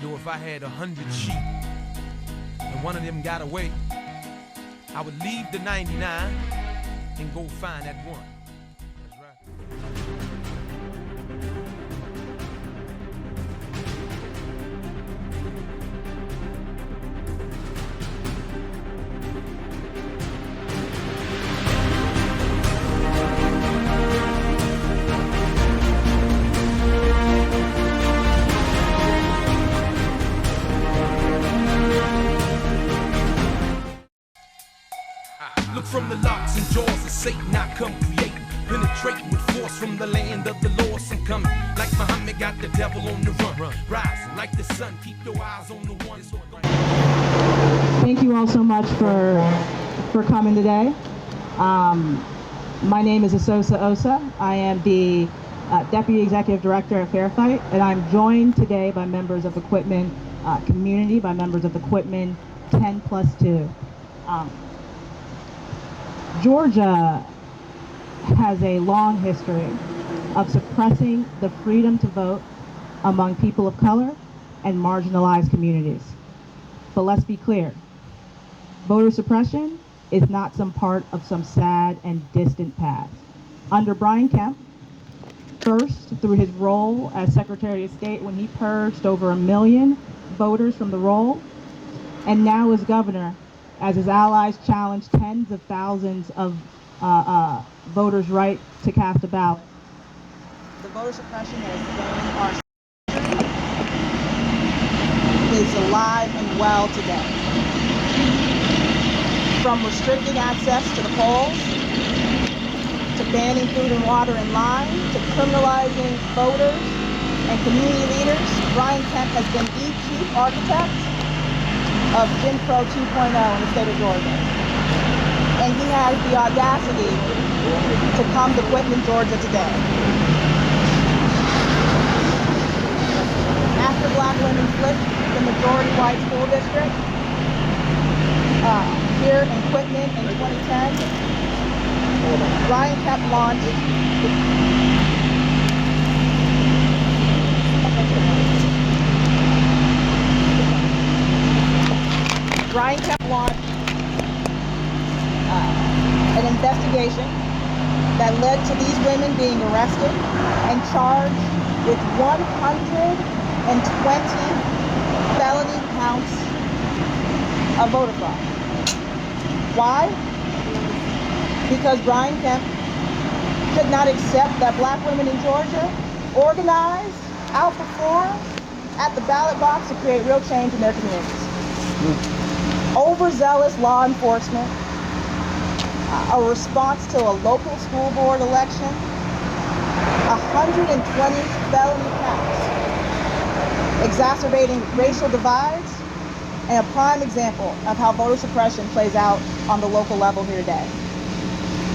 Yo, if I had 100 sheep and one of them got away, I would leave the 99 and go find that one. That's right. Look from the locks and jaws of Satan, I come creating, penetrating with force from the land of the lost and coming. Like Muhammad got the devil on the run, rising like the sun, keep your eyes on the one. Thank you all so much for coming today. My name is Asosa Osa. I am the Deputy Executive Director at Fair Fight, and I'm joined today by members of the Quitman community, by members of the Quitman 10+2. Georgia has a long history of suppressing the freedom to vote among people of color and marginalized communities. But let's be clear, voter suppression is not some part of some sad and distant past. Under Brian Kemp, first through his role as Secretary of State when he purged over 1 million voters from the roll, and now as governor, as his allies challenged tens of thousands of voters' right to cast a ballot. The voter suppression that has been our is alive and well today. From restricting access to the polls, to banning food and water in line, to criminalizing voters and community leaders, Brian Kemp has been the chief architect of G.B.R 2.0 in the state of Georgia. And he has the audacity to come to Quitman, Georgia today. After black women flipped the majority white school district, here in Quitman in 2010, Brian Kemp launched an investigation that led to these women being arrested and charged with 120 felony counts of voter fraud. Why? Because Brian Kemp could not accept that black women in Georgia organized, outperformed at the ballot box to create real change in their communities. Overzealous law enforcement, a response to a local school board election, 120 felony counts, exacerbating racial divides, and a prime example of how voter suppression plays out on the local level here today.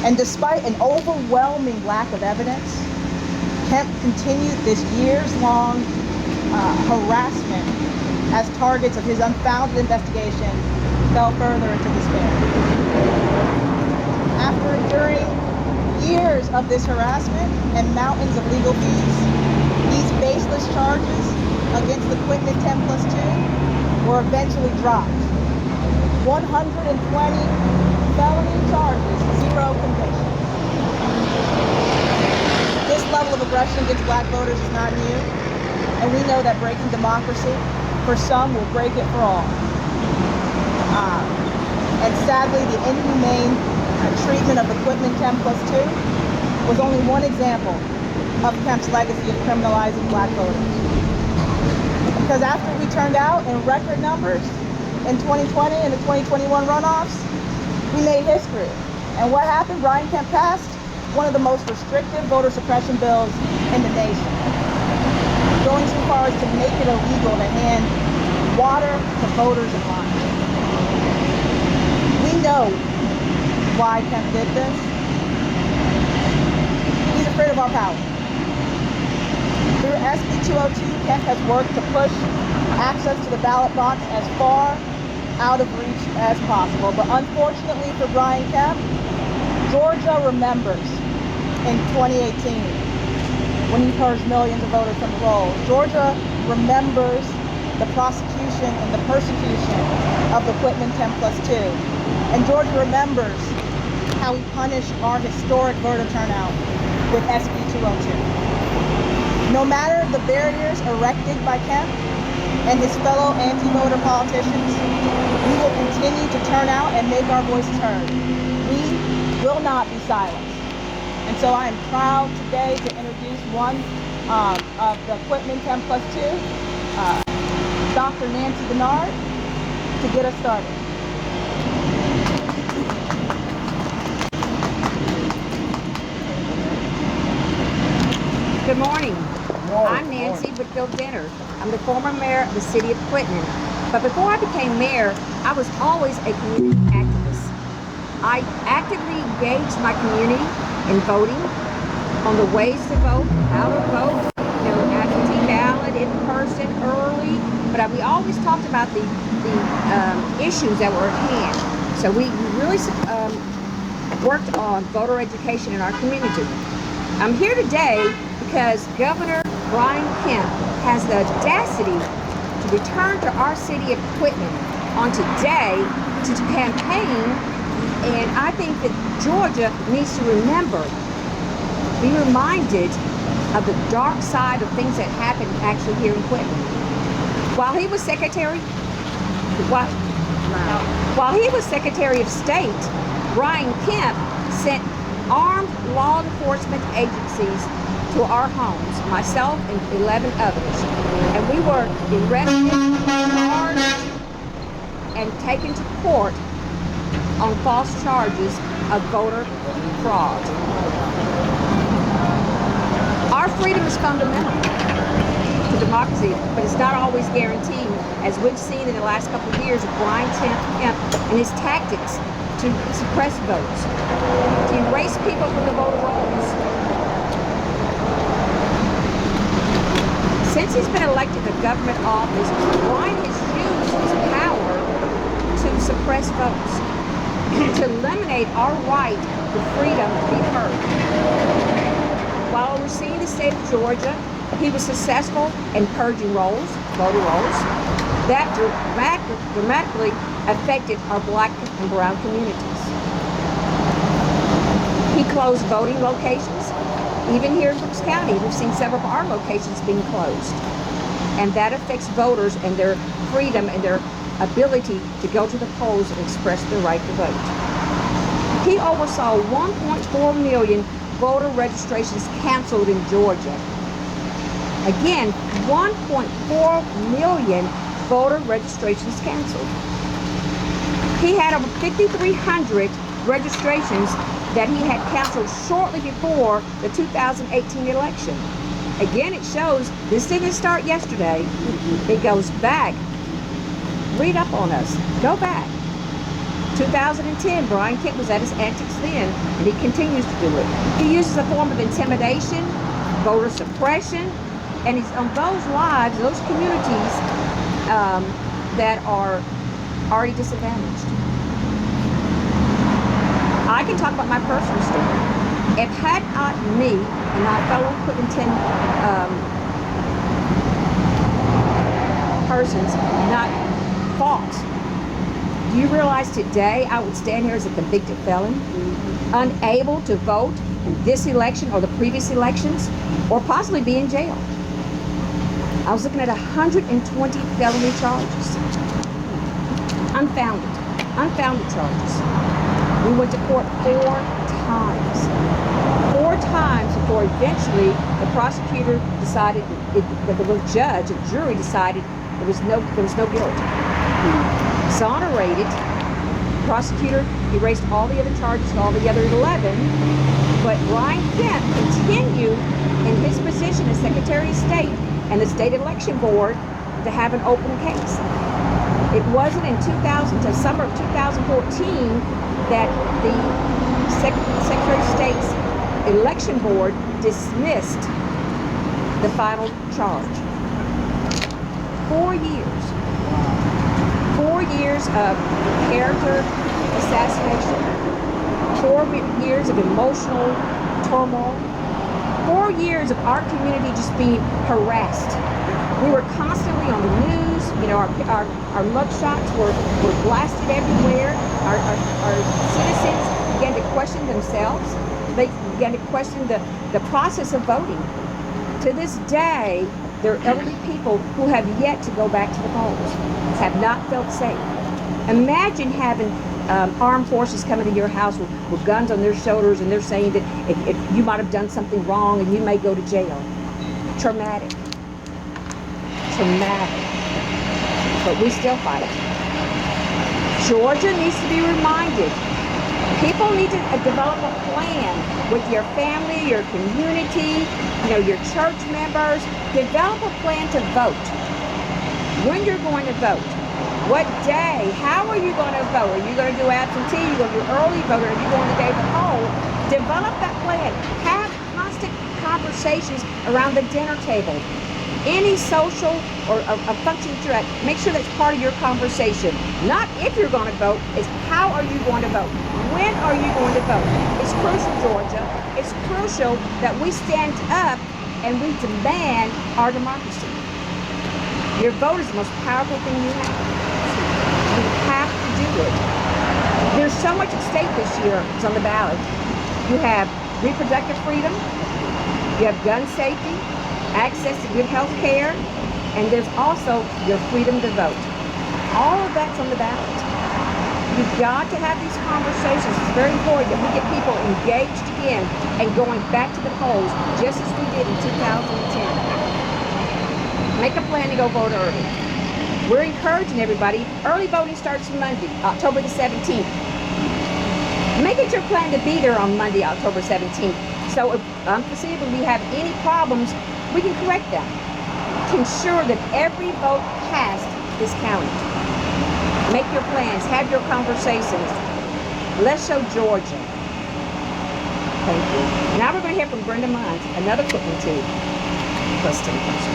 And despite an overwhelming lack of evidence, Kemp continued this years-long harassment as targets of his unfounded investigation fell further into despair. After enduring years of this harassment and mountains of legal fees, these baseless charges against the Quitman 10+2 were eventually dropped. 120 felony charges, 0 convictions. This level of aggression against black voters is not new, and we know that breaking democracy for some will break it for all. And sadly, the inhumane treatment of the Quitman 10+2 was only one example of Kemp's legacy of criminalizing black voters. Because after we turned out in record numbers in 2020 and the 2021 runoffs, we made history. And what happened? Brian Kemp passed one of the most restrictive voter suppression bills in the nation, going so far as to make it illegal to hand water to voters in line. We know why Kemp did this. He's afraid of our power. Through SB 202, Kemp has worked to push access to the ballot box as far out of reach as possible. But unfortunately for Brian Kemp, Georgia remembers in 2018 when he purged millions of voters from the rolls. Georgia remembers the prosecution and the persecution of the Quitman 10+2. And Georgia remembers how we punished our historic voter turnout with SB 202. No matter the barriers erected by Kemp and his fellow anti-voter politicians, we will continue to turn out and make our voices heard. We will not be silenced. And so I am proud today to introduce one of the Quitman 10+2, Dr. Nancy Bernard, to get us started. Good morning. I'm Nancy Whitfield-Denner. I'm the former mayor of the city of Quitman. But before I became mayor, I was always a community activist. I actively engaged my community in voting, on the ways to vote, how to vote, absentee ballot, in person, early. But we always talked about the issues that were at hand. So we really worked on voter education in our community. I'm here today because Governor Brian Kemp has the audacity to return to our city of Quitman on today to campaign, and I think that Georgia needs to be reminded of the dark side of things that happened actually here in Quitman. While he was Secretary of State, Brian Kemp sent armed law enforcement agencies to our homes, myself and 11 others, and we were arrested, charged, and taken to court on false charges of voter fraud. Our freedom is fundamental to democracy, but it's not always guaranteed, as we've seen in the last couple of years of Brian Kemp and his tactics to suppress votes, to erase people from the voter rolls. Since he's been elected to government office, Brian has used his power to suppress votes, to eliminate our right to freedom to be heard. While overseeing the state of Georgia, he was successful in purging voter rolls, that dramatically affected our black and brown communities. He closed voting locations. Even here in Brooks County, we've seen several of our locations being closed. And that affects voters and their freedom and their ability to go to the polls and express their right to vote. He oversaw 1.4 million voter registrations canceled in Georgia. Again, 1.4 million voter registrations canceled. He had over 5,300 registrations that he had canceled shortly before the 2018 election. Again, it shows this didn't start yesterday. It goes back. Read up on us. Go back. 2010, Brian Kemp was at his antics then, and he continues to do it. He uses a form of intimidation, voter suppression, and he's on those lives, those communities that are already disadvantaged. I can talk about my personal story. If had not me and my fellow Quitman 10 persons not fought, do you realize today I would stand here as a convicted felon, unable to vote in this election or the previous elections, or possibly be in jail? I was looking at 120 felony charges. Unfounded charges. We went to court 4 times. 4 times before eventually the prosecutor decided, the judge, a jury decided there was no guilt. He exonerated. The prosecutor erased all the other charges and all the other 11. But Brian Kemp continued in his position as Secretary of State and the State Election Board to have an open case. It wasn't in the summer of 2014 that the Secretary of State's Election Board dismissed the final charge. 4 years. 4 years of character assassination. 4 years of emotional turmoil. 4 years of our community just being harassed. We were constantly on the news. our mugshots were blasted everywhere. Our citizens began to question themselves. They began to question the process of voting. To this day, there are elderly people who have yet to go back to the polls, have not felt safe. Imagine having armed forces coming to your house with guns on their shoulders, and they're saying that if you might have done something wrong and you may go to jail. Traumatic. But we still fight. Georgia needs to be reminded. People need to develop a plan with your family, your community, your church members. Develop a plan to vote. When you're going to vote. What day? How are you going to vote? Are you going to do absentee? Are you going to do early vote? Are you going the day of the poll? Develop that plan. Have constant conversations around the dinner table. Any social or a function that you're at, make sure that's part of your conversation. Not if you're going to vote, it's how are you going to vote? When are you going to vote? It's crucial, Georgia. It's crucial that we stand up and we demand our democracy. Your vote is the most powerful thing you have. You have to do it. There's so much at stake this year that's on the ballot. You have reproductive freedom, you have gun safety, access to good health care, and there's also your freedom to vote. All of that's on the ballot. You've got to have these conversations. It's very important that we get people engaged again and going back to the polls just as we did in 2010. Make a plan to go vote early. We're encouraging everybody. Early voting starts Monday, October the 17th. Make it your plan to be there on Monday, October 17th. So if unforeseeably we have any problems, we can correct them to ensure that every vote cast is counted. Make your plans, have your conversations. Let's show Georgia. Thank you. Now we're going to hear from Brenda Mines, another Quitman team. Plus to the person.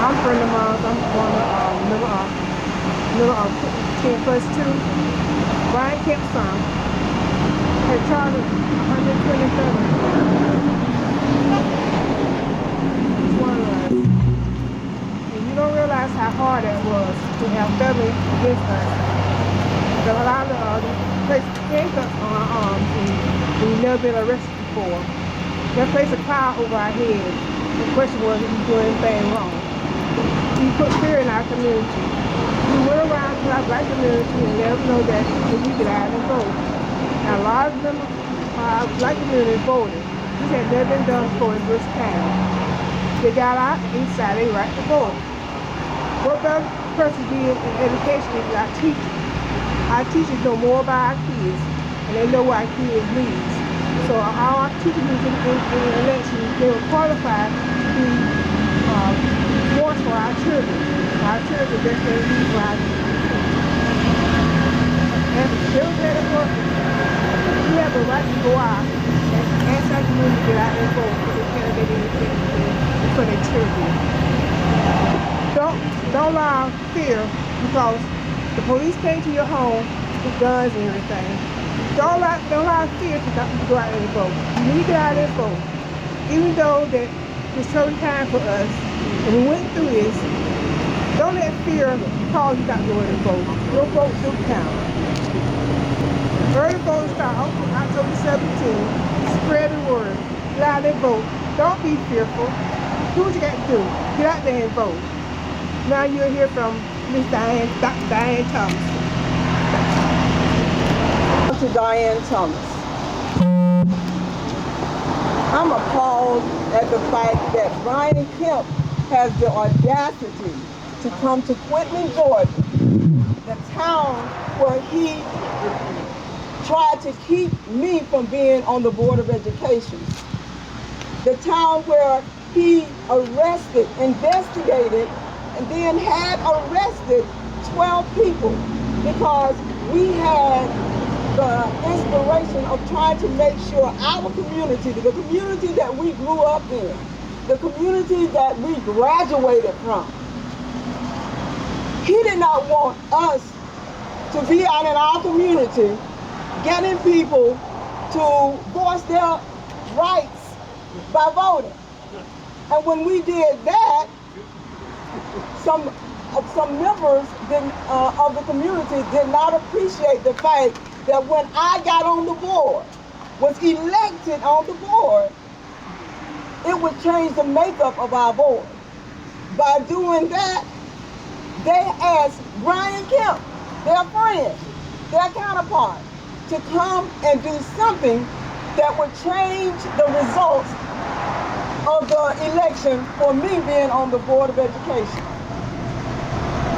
I'm Brenda Mines. I'm one of 10 plus 2. Brian Kemp's son. Had charged 127. Each one of us. And you don't realize how hard that was to have felony against us. There were a lot of placed handcuffs on our arms and we've never been arrested before. They placed a cloud over our heads. The question was, if you doing anything wrong? We put fear in our community. We went around to our black community and let them know that we could out and vote. Now, a lot of them, our black community voted. This had never been done before in this town. They got out and decided they right to vote. What better person did in education is our teachers. Our teachers know more about our kids, and they know what our kids need. So our teachers in the election, they were qualified to be force for our children. Our children just can't be for our children. And still better work. We have the right to go out and ask our community to get out and vote for the candidate and for their children. Don't allow fear, because the police came to your home with guns and everything. Don't allow fear to go out and vote. You need to get out and vote. Even though that it's certain time for us, and we went through this, don't let fear cause you not going to vote. Your vote do count. Early voting start October 17th. Spread the word. Get out and vote. Don't be fearful. Do what you got to do. Get out there and vote. Now you'll hear from Miss Dr. Diane Thomas. To Diane Thomas. I'm appalled at the fact that Brian Kemp has the audacity to come to Quitman, Georgia, the town where he tried to keep me from being on the Board of Education, the town where he arrested, investigated, and then had arrested 12 people because we had the inspiration of trying to make sure our community, the community that we grew up in, the community that we graduated from, he didn't not want us to be out in our community getting people to voice their rights by voting. And when we did that, some members of the community did not appreciate the fact that when I got on the board, was elected on the board, it would change the makeup of our board. By doing that, they asked Brian Kemp, their friend, their counterpart, to come and do something that would change the results of the election for me being on the Board of Education.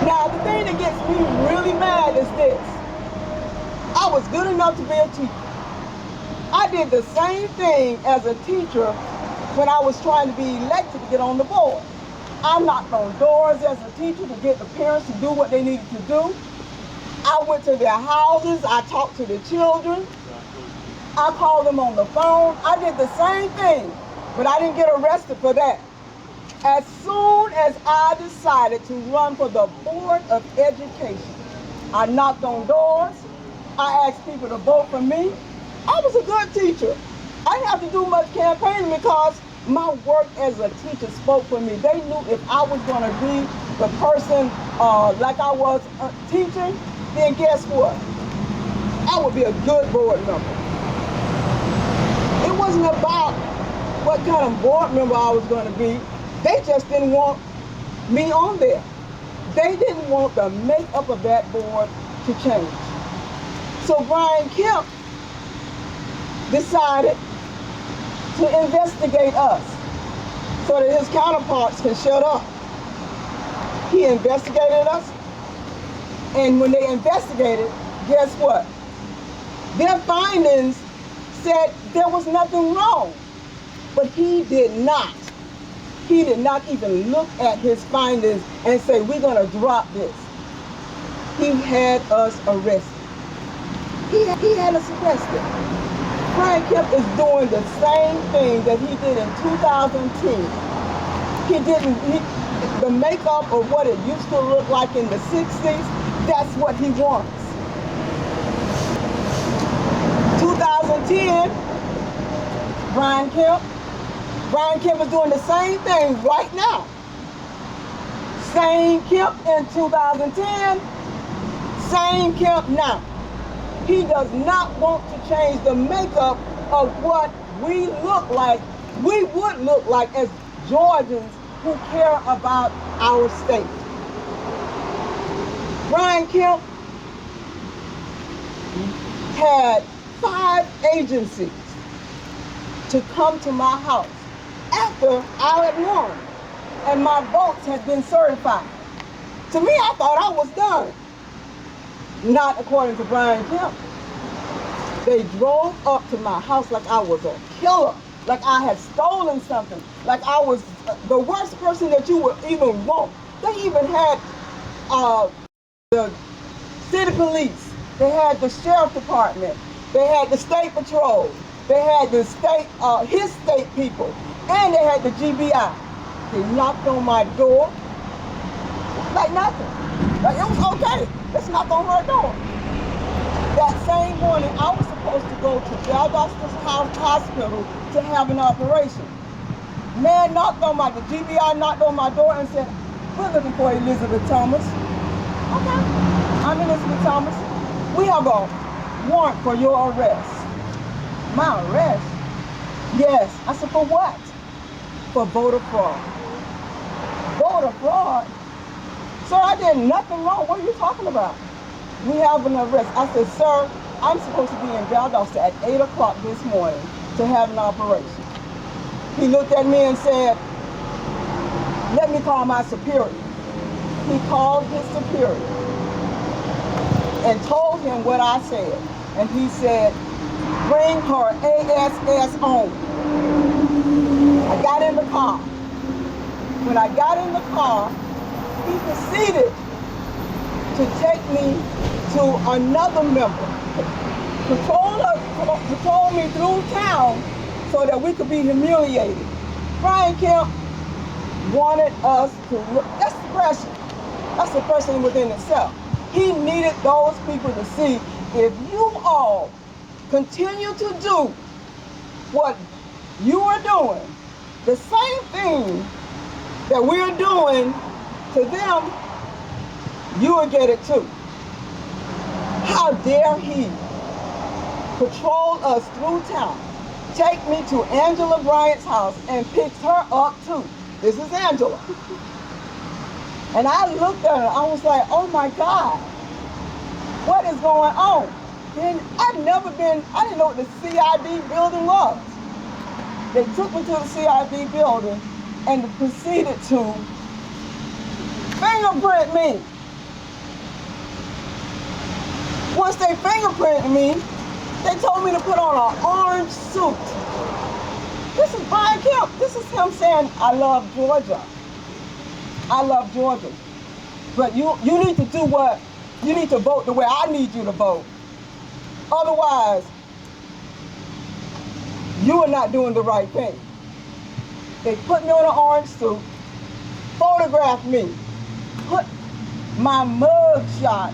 Now, the thing that gets me really mad is this. I was good enough to be a teacher. I did the same thing as a teacher when I was trying to be elected to get on the board. I knocked on doors as a teacher to get the parents to do what they needed to do. I went to their houses, I talked to the children, I called them on the phone. I did the same thing, but I didn't get arrested for that. As soon as I decided to run for the Board of Education, I knocked on doors, I asked people to vote for me. I was a good teacher. I didn't have to do much campaigning because my work as a teacher spoke for me. They knew if I was going to be the person like I was teaching, then guess what? I would be a good board member. It wasn't about what kind of board member I was going to be. They just didn't want me on there. They didn't want the makeup of that board to change. So Brian Kemp decided to investigate us so that his counterparts can shut up. He investigated us, and when they investigated, guess what? Their findings said there was nothing wrong, but he did not. He did not even look at his findings and say, we're gonna drop this. He had us arrested. He had us arrested. Brian Kemp is doing the same thing that he did in 2010. The makeup of what it used to look like in the 60s, that's what he wants. 2010, Brian Kemp is doing the same thing right now. Same Kemp in 2010, same Kemp now. He does not want to change the makeup of what we would look like as Georgians who care about our state. Brian Kemp had 5 agencies to come to my house after I had won and my votes had been certified. To me, I thought I was done. Not according to Brian Kemp. They drove up to my house like I was a killer, like I had stolen something, like I was the worst person that you would even want. They even had the city police, they had the sheriff department, they had the state patrol, they had the state, his state people, and they had the G.B.R. They knocked on my door like nothing. Like it was okay. Let's knock on her door. That same morning, I was supposed to go to Valdosta's hospital to have an operation. Man the G.B.R. knocked on my door and said, we're looking for Elizabeth Thomas. Okay, I'm Elizabeth Thomas. We have a warrant for your arrest. My arrest? Yes. I said, for what? For voter fraud. Voter fraud? Sir, I did nothing wrong. What are you talking about? We have an arrest. I said, sir, I'm supposed to be in Valdosta at 8 o'clock this morning to have an operation. He looked at me and said, let me call my superior. He called his superior and told him what I said. And he said, bring her ASS on. I got in the car. When I got in the car, he proceeded to take me to another member, patrol me through town so that we could be humiliated. Brian Kemp wanted us to look, that's pressure. That's the first thing within itself. He needed those people to see, if you all continue to do what you are doing, the same thing that we're doing to them, you will get it too. How dare he patrol us through town, take me to Angela Bryant's house and picks her up too. This is Angela. And I looked at her, I was like, oh my God, what is going on? And I didn't know what the CID building was. They took me to the CID building and proceeded to fingerprint me. Once they fingerprinted me, they told me to put on an orange suit. This is Brian Kemp. This is him saying, I love Georgia. I love Georgia. But you need to do what, you need to vote the way I need you to vote. Otherwise, you are not doing the right thing. They put me on an orange suit, photographed me, put my mug shot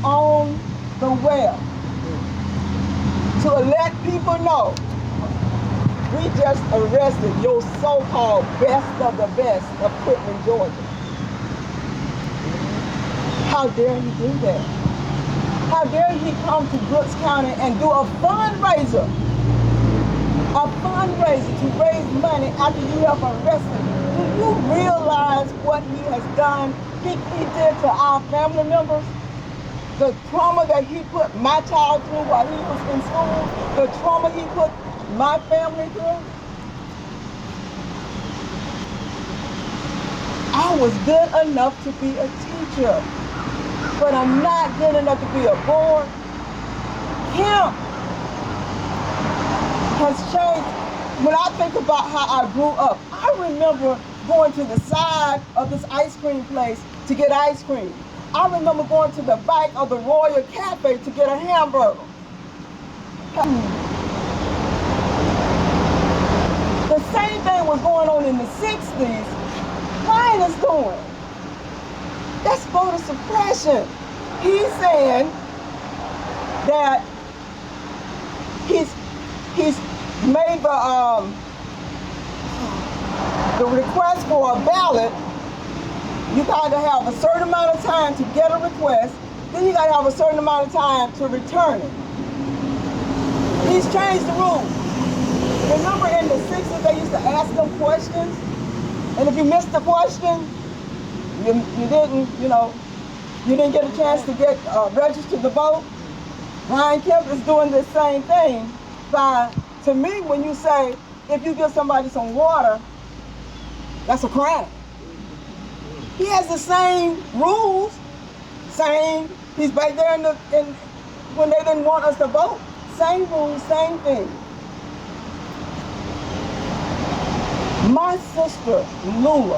on the web to let people know we just arrested your so-called best of the best of Quitman, Georgia. How dare he do that? How dare he come to Brooks County and do a fundraiser to raise money after you have arrested? Do you realize what he has done, he did to our family members? The trauma that he put my child through while he was in school, the trauma he put my family through. I was good enough to be a teacher, but I'm not good enough to be a board. Kemp has changed. When I think about how I grew up, I remember going to the side of this ice cream place to get ice cream. I remember going to the back of the Royal Cafe to get a hamburger. The same thing was going on in the 60s. Ryan is doing. That's voter suppression. He's saying that he's made the request for a ballot. You got to have a certain amount of time to get a request, then you got to have a certain amount of time to return it. He's changed the rules. Remember in the 60s they used to ask them questions, and if you missed the question, you didn't get a chance to get registered to vote. Brian Kemp is doing the same thing by, to me, when you say, if you give somebody some water, that's a crime. He has the same rules, he's back there when they didn't want us to vote. Same rules, same thing. My sister, Lula,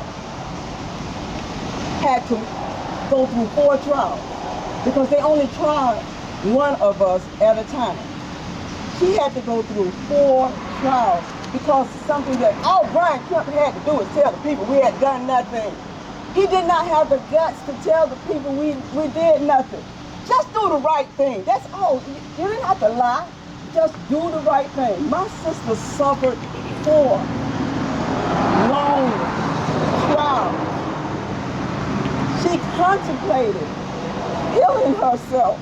had to go through 4 trials because they only tried one of us at a time. She had to go through 4 trials because something that all Brian Kemp had to do was tell the people we had done nothing. He did not have the guts to tell the people we did nothing. Just do the right thing. That's all. You didn't have to lie. Just do the right thing. My sister suffered 4 long trials. She contemplated killing herself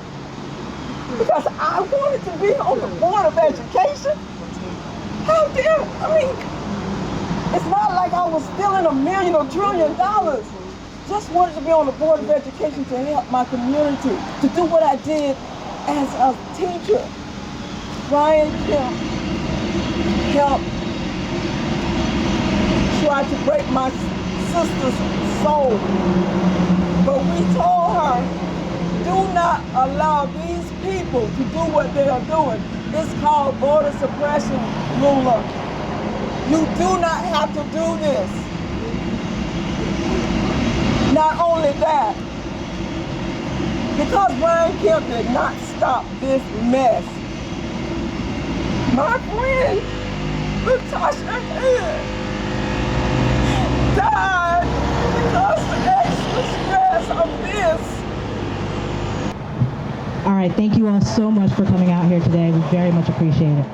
because I wanted to be on the Board of Education. How dare, it's not like I was stealing $1 million or $1 trillion. Just wanted to be on the Board of Education to help my community, to do what I did as a teacher. Brian Kemp helped try to break my sister's soul. But we told her, do not allow these people to do what they are doing. It's called voter suppression, Lula. You do not have to do this. Not only that, because Brian Kemp did not stop this mess, my friend, Latasha Head, died because the the stress of this. All right, thank you all so much for coming out here today. We very much appreciate it.